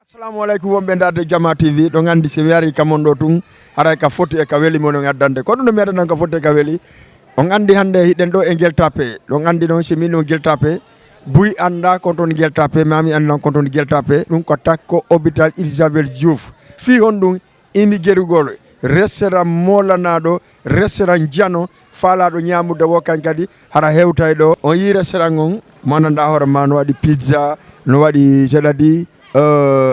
Assalamu alaikum wonɓe darde Jama TV ɗo gandi so mi ari kamon ɗo tun haray ka foti e ka weeli mono gaddande kono no meɗanan ka foti e ka weeli on andi hande hiɗen ɗo e Guel Tapée ɗon andi noon so min o Guel Tapée buy anda kon toon Guel Tapée mami andi noon kon toon Guel Tapée ɗum ko takko hôpital Elisabeth Diouf fi hon ɗum imi guerugol restaurant molanaɗo restaurant Diano faalaɗo ñamude wo kañ kadi hara hewtay ɗo on yi restaurant on mo gandanɗa hoore ma no waɗi pizza no waɗi c'est-à-dire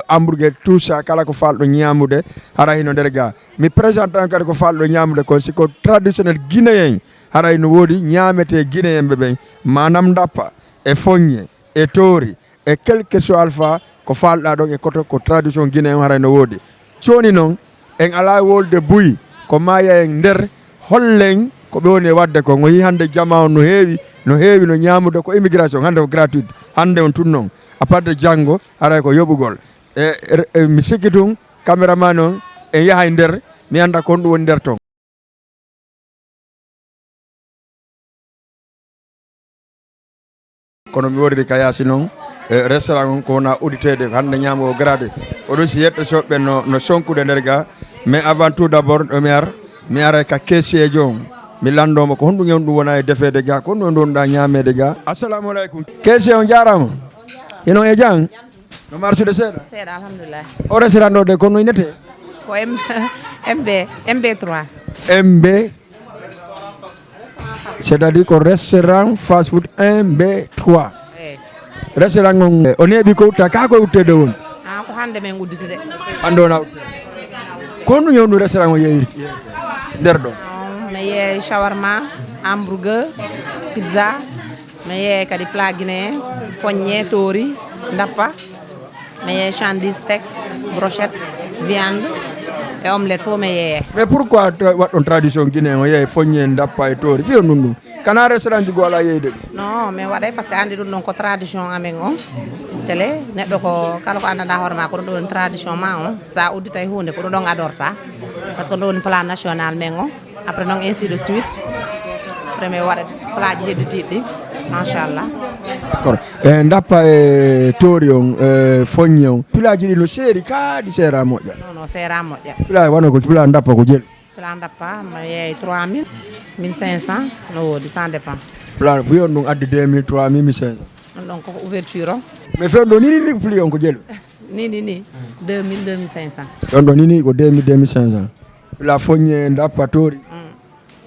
hamburger tout ça kala ko falɗo ñamude haray no nder ga mi présente an kadi ko falɗo ñamude ko siko traditionnel guinéen haray no woodi ñamete guinéen ɓe ɓen manam dappa e foññe e toori e quelque soit alpha ko falɗa ɗon e koto ko tradition guinéen haray no woodi joni noon en ala wolde buyi ko maya en nder hollen ko ɓe woni e wadde ko yi hande jama on no heewi no ñamude ko immigration hande ko gratuite hande on tun noon à part de janggo haray ko yoɓugol e mi sikki tun caméraman on en yahay nder mi anda kon ɗum woni nder ton kono mi wordiri ka yaasi noon restaurant on ko wona auditede hande ñaamo o gratuit oɗon si yetɓe soɓɓe no sonkude nder ga mais avant tout d' abord ɗo mi ara ka caissier on mi landoma ko honɗum en ɗum wona e defede ga ko honɗum donɗa ñamede ga assalamu aleykum caissier on jarama ino e jang no marsude seeɗa alhamdulillah o restaurant ɗo de kono inete ko MB3 MB c'est-à-dire ko restaurant fast food MB3 restaurant on o neeɓi ko utta ka koye uttede woni ko hande men udditude hande wona uttede ko honɗum yewnu restaurant o yeyiri nder ɗo mi yeey shawarma hamburger pizza mi yeey kadi plat guinéen foññe toori dappa mi yeey chandis steak brochette viande e omelette fof mi yeeye mais pourquoi waɗɗon tradition guinéen o yeey foññe dappa e toori fiyon ɗum ɗum kana restaurant ji goala yeyde ɗum non mi waɗay par ce que andi ɗum ɗon ko tradition amen on télé neɗɗo ko kala ko andanda hoore ma ko ɗum ɗon tradition ma on sa udditay hunde ko ɗum ɗon adorta par ce que ɗum woni plan national men on après noon ainsi de suite après mi waɗa plat ji hedditiɗi ɗi machallah d'accord e dappa e toori on foññe on pilaji ɗi no seeri kaaɗi seera moƴƴa non seera moƴƴa pila wona ko pila dappa ko jeeɗi plat dappa mi yeey 3000 1500 no woodi ça dépend plat buyon ɗum addi 2000 3000 1500 ɗum ɗon koko ouverture o mais fewn ɗo ni ko pli on ko jeeɗi ni 2000 2500 ɗon ɗo ni ko 2000 2500 pila foññe dappa toori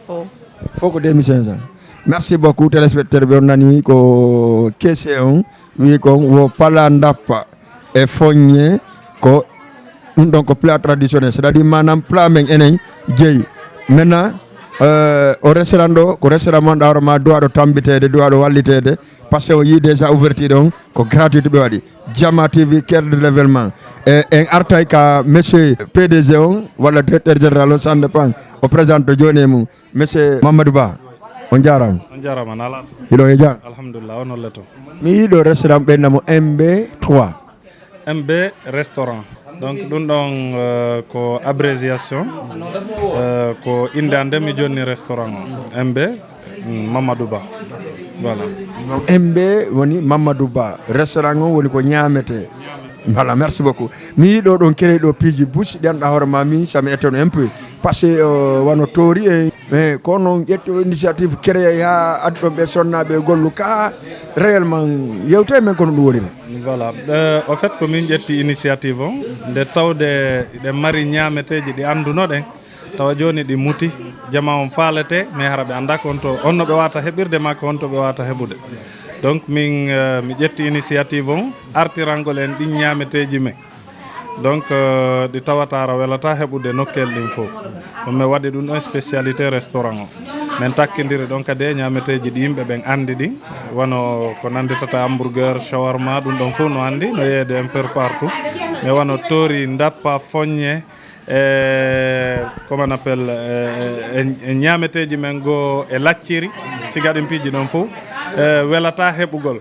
fof ko 2500 merci beaucoup téléspectateur ɓe on nani ko caissier on wi kon wo pala dappa e foññe ko ɗum ɗon ko plat traditionnel c'est à dire manam plat men enen jeeyi maintenant au restaurant ɗo ko restaurant monɗa hoore ma duwaɗo tambitede duwaɗo wallitede par ce que o yi déjà ouverture on ko gratuite ɓe waɗi Jama TV cœur de l'événement en artay ka monsieur PDG on walla directeur général on ça dépend o présente joni e mum monsieur Mamadou Ba on jarama nala hiɗo e jam alhamdulillah on holleto mi yiiɗo restaurant ɓennamo MB3 MB restaurant donc ɗum ɗon ko abréviation ko inde ande mi jonni restaurant o MB Mamadou Ba voilà MB woni Mamadou Ba restaurant o woni ko ñamete voilà merci beaucoup mi yiiɗo ɗon créé ɗo piiji bouche ɗenɗa hoore ma min sami ettono un peu par ce que wono toori e mais kono ƴetto initiative créé ha addi ɗon ɓe sonnaɓe gollu ka réellement yewte men kono ɗum wonire voilà au fait ko min ƴetti initiative o nde tawde ɗe mari ñameteji ɗi andunoɗen tawa joni ɗi muti jama on faalete mais hara ɓe anda ko onno ɓe wata heɓirde makko honto ɓe wata heɓude donc min mi ƴetti initiative on artirangol en ɗin ñameteji men donc ɗi tawatara welata heɓude nokkel ɗin fof ɗum mi waɗi ɗum ɗon spécialité restaurant o min takkidiri ɗon kadi e ñameteji ɗi yimɓe ɓen andi ɗin wono ko nanditata hamburger shawarma ɗum ɗon fof no andi no yeeyde un peu partout mais wono toori dappa foññe comment on appelle e ñameteji men go e lacciri siga ɗin piiji ɗon fof welata heɓugol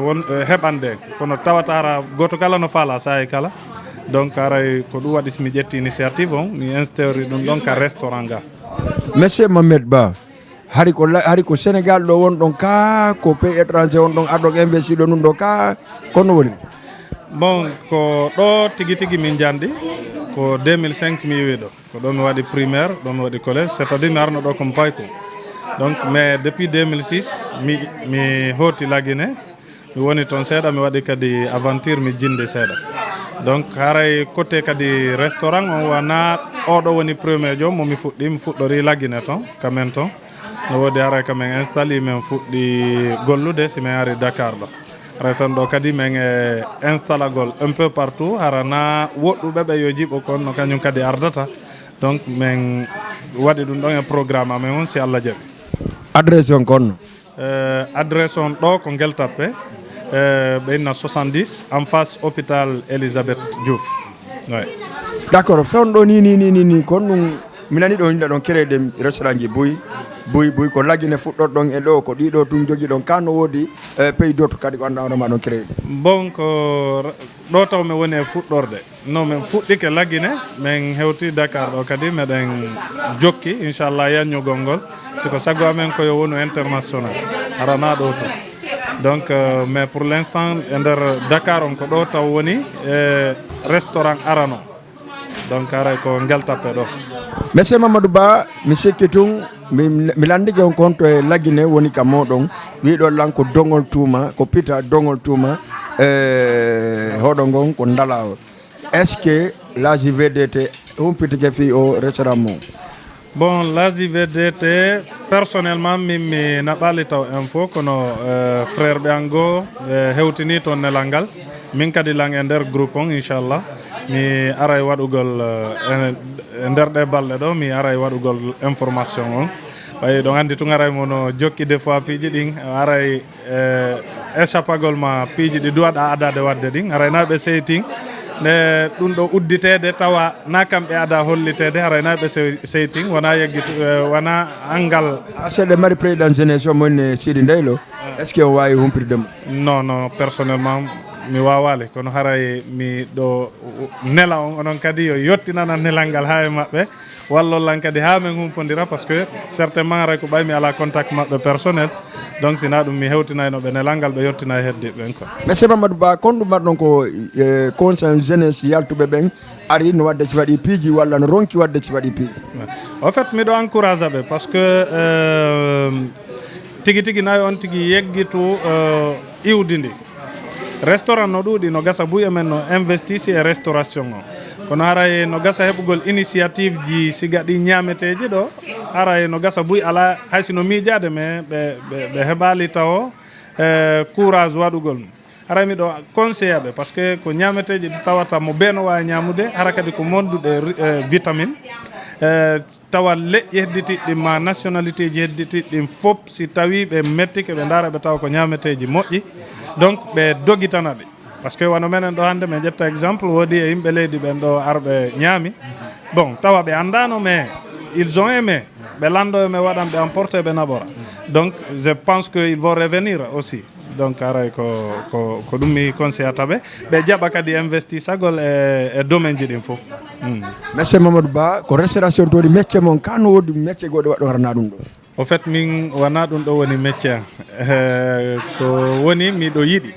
won heɓande kono tawatara goto kala no faala sahi kala donc aray ko ɗum waɗi mi ƴetti initiative on mi instauri ɗum ɗon ka restaurant ga monsieur Mamed Ba hari ko Sénégal ɗo won ɗon ka ko pays étranger won ɗon arɗon investir ɗo ɗum ɗo ka kono woni bon ko ɗo tigi tigi min jandi ko 2005 mi yewi ɗo ko ɗo mi waɗi primaire ɗo mi waɗi collège c'est à dire mi arno ɗo comme payko donc mais depuis 2006 mi hoti Laguiné mi woni toon seeɗa mi waɗi kadi aventure mi jinde seeɗa donc haray côté kadi restaurant on wana oɗo woni premier joom momi fuɗɗori Laguiné toon kamen toon no wodi haray kamen installé min fuɗɗi gollude si min ari Dakar ɗo haray fen ɗo kadi min installagol un peu partout harana woɗɗuɓe ɓe yo jiiɓo kon no kañum kadi ardata donc min waɗi ɗum ɗon e programme amen on si Allah jaaɓi. Adresse on konno? Adresse on ɗo ko Guel Tapée ɓeyna 70 en face hôpital Elisabeth Diouf. Ouais. D'accord, fewno ɗo ni kon ɗum mi nani ɗo yimɓe ɗon créé restaurant ji buy ko Laguiné fuɗɗot ɗon e ɗo ko ɗiɗo tun jogui ɗon kano woodi pays d'autre kadi ko anda ma ɗon créé bon ko ɗo taw mi woni e fuɗɗorde non min fuɗɗike Laguiné min hewti Dakar ɗo kadi meɗen jokki inchallah yanñugol ngol siko sago amen koyo wonu international arana ɗo to donc mais pour l'instant e nder Dakar on ko ɗo taw woni restaurant arano donc aray ko Guel Tapée ɗo. Monsieur Mamadou Ba mi sikki tun mi landike on konto e Laguiné woni ka moɗon wiɗo lan ko dongol tuuma ko pita dongol tuuma hoɗo ngon ko Ndalawol est ce que l'AJVDT humpitike fi o restaurant mum? Bon, l'AJVDT personnellement mi naɓali taw info kono frère ɓe ango hewtini toon nelal ngal min kadi lang e nder groupe on inchallah mi aray waɗugol e nder ɗe balɗe ɗo mi aray waɗugol information on ɓay ɗon andi tun aray mono jokki des fois piiji ɗin aray échappagol ma piiji ɗi duwaɗa adade wadde ɗin aray naɓe seytin nde ɗum ɗo udditede tawa na kamɓe ada hollitede haray naɓe seytin wona yeggito wona angal seeɗe mari président jeunesse o moni Sidi Ndeylo est ce que on wawi humpirdemo? Non personnellement mi wawali kono haray mi ɗo nela on onon kadi yo yettinana nelal ngal ha e maɓɓe wallollan kadi ha min humpodira par ce que certainement haray ko ɓaymi ala contact maɓɓe personnel donc sina ɗum mi hewtinaynoɓe nelal ngal ɓe yettina heddiɓe ɓen quoi. Monsieur Mamadou Ba kon ɗum mbaɗɗon ko conseil jeunesse yaltuɓe ɓen ari no wadde si waɗi piiji walla no ronki wadde si waɗi piiji? En fait miɗo encourage ɓe par ce que tigi tigi nayi on tigi yeggitu iwdi ndi restaurant no ɗuuɗi no gasa buye men no investisi e restauration o kono haray no gasa heɓugol initiative ji siga ɗi ñameteji ɗo haray no gasa buy ala haysino miijade mais ɓe heɓali taw courage waɗugol haray miɗo conseille ɓe par ce que ko ñameteji ɗi tawata mo beeno wawi ñamude hara kadi ko monduɗe vitamine tawa leƴƴi hedditiɗɗi ma nationalité ji hedditiɗɗin fof si tawi ɓe mettike ɓe daara ɓe tawa ko ñameteji moƴƴi donc ɓe dogitana ɗe par ce que wano menen ɗo hannde min ƴetta exemple woodi e yimɓe leydi ɓen ɗo arɓe ñaami bon tawa ɓe andano mais ils ont aimé ɓe lando e me waɗan ɓe emporté ɓe naɓora donc je pense que ils vont revenir aussi donc aray ko ɗum mi conseillata ɓe ɓe jaɓa kadi investisagol e domaine ji ɗin fof. Monsieur Mamadou Ba ko restauration to waɗi métier mon kano woodi métier goɗo waɗo harana ɗum ɗo? Au fait min wona ɗum ɗo woni métier ko woni miɗo yiɗi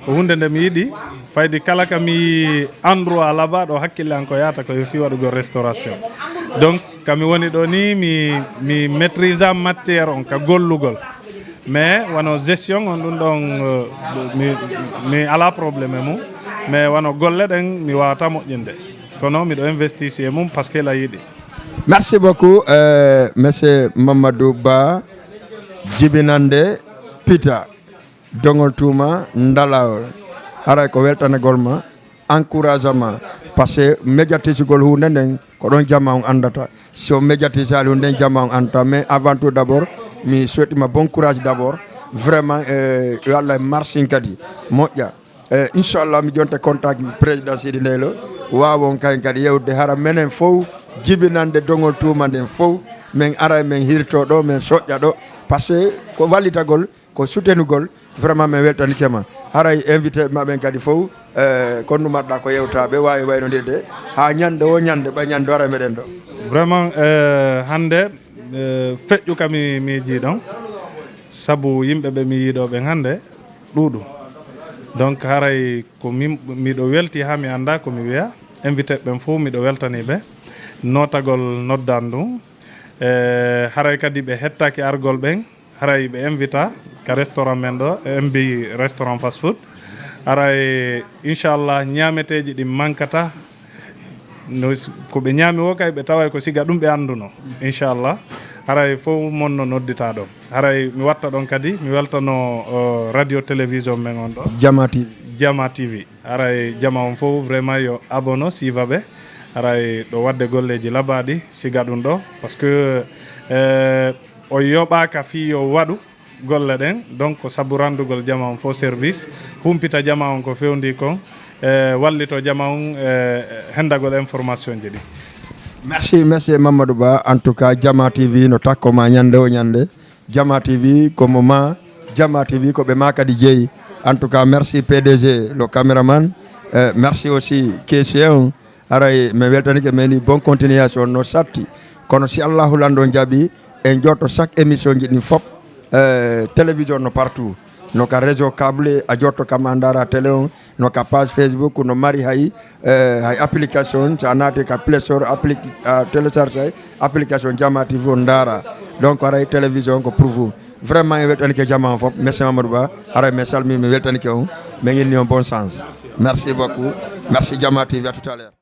ko hunde nde mi yiɗi faydi kala ka mi endroit là-bas ɗo hakkille an ko yata ko fi waɗugo restauration donc kami woni ɗo ni mi maîtrise matière on ka gollugol mais wano gestion on ɗum ɗon mi ala probléme mum mais wano golle ɗen mi wawata moƴƴinde kono miɗo investisi e mum par ce que la yiɗi. Merci beaucoup monsieur Mamadou Ba jibinande pita dongol tuuma Ndalawol haray ko weltanagol ma encouragement par ce que médiatisugol hunde nden ko ɗon jamma on andata so médiatisali hunde nden jamma on andata mais avant tout d' abord mi souhaitima bon courage d' abord vraiment yo Allah marsin kadi moƴƴa inchallah mi jonta contact président Sidi Ndeylo wawon kayen kadi yewde hara menen fof jibinande dongol tuuma nden fof min ara min hirto ɗo min soƴƴa ɗo par ce que ko wallitagol ko soutenugol vraiment min weltanikema haray invité maɓen kadi fof kono numatɗa ko yewtaɓe wawi waynodirde ha ñande o ñande ɓa ñande wara meɗen ɗo vraiment hande feƴƴu kam mi jiiɗon saabu yimɓe ɓe mi yiiɗo ɓen hande ɗuuɗum donc haray ko miɗo welti ha mi anda ko mi wiya invité ɓen fof miɗo weltani ɓe notagol noddandu haray kadi ɓe hettaki argol ɓen haray ɓe invita ka restaurant men ɗo MB restaurant fast food haray inchallah ñameteji ɗi mankata no ko ɓe ñaami wo kay ɓe taway ko siga ɗum ɓe anduno inchallah haray fof monno noddita ɗon haray mi watta ɗon kadi mi weltano radio télévision men on ɗo Jama TV haray jama on fof vraiment yo abono siva ɓe haray ɗo wadde golleji labaɗi siga ɗum ɗo par ce que o yoɓaka fi yo waɗu golle ɗen donc saabu randugol jama on fof service humpita jama on ko fewndi kon wallito jama on hendagol information ji ɗi. Merci Mamadou Ba. En tout cas, Jama TV no takko ma nyande o nyande. Jama TV ko moment, Jama TV ko be makadi jeyi. En tout cas, merci PDG, le caméraman. Merci aussi KCN. Aray me weltani ke meni bonne continuation no satti. Kono si Allahu lando jabi en jotto chaque émission ji ni fop télévision no partout. No ka réseau câble a jotto kam andara télé on no ka page Facebook no mari hay application sa nati ka Play Store télécharger application Jama TV ndara donc aray télévision ko pour vous vraiment weltani ke Jama fop merci Mamadou Ba aray me salmi me weltani ke on me ngi ni bon sens merci beaucoup merci Jama TV à tout à l'heure.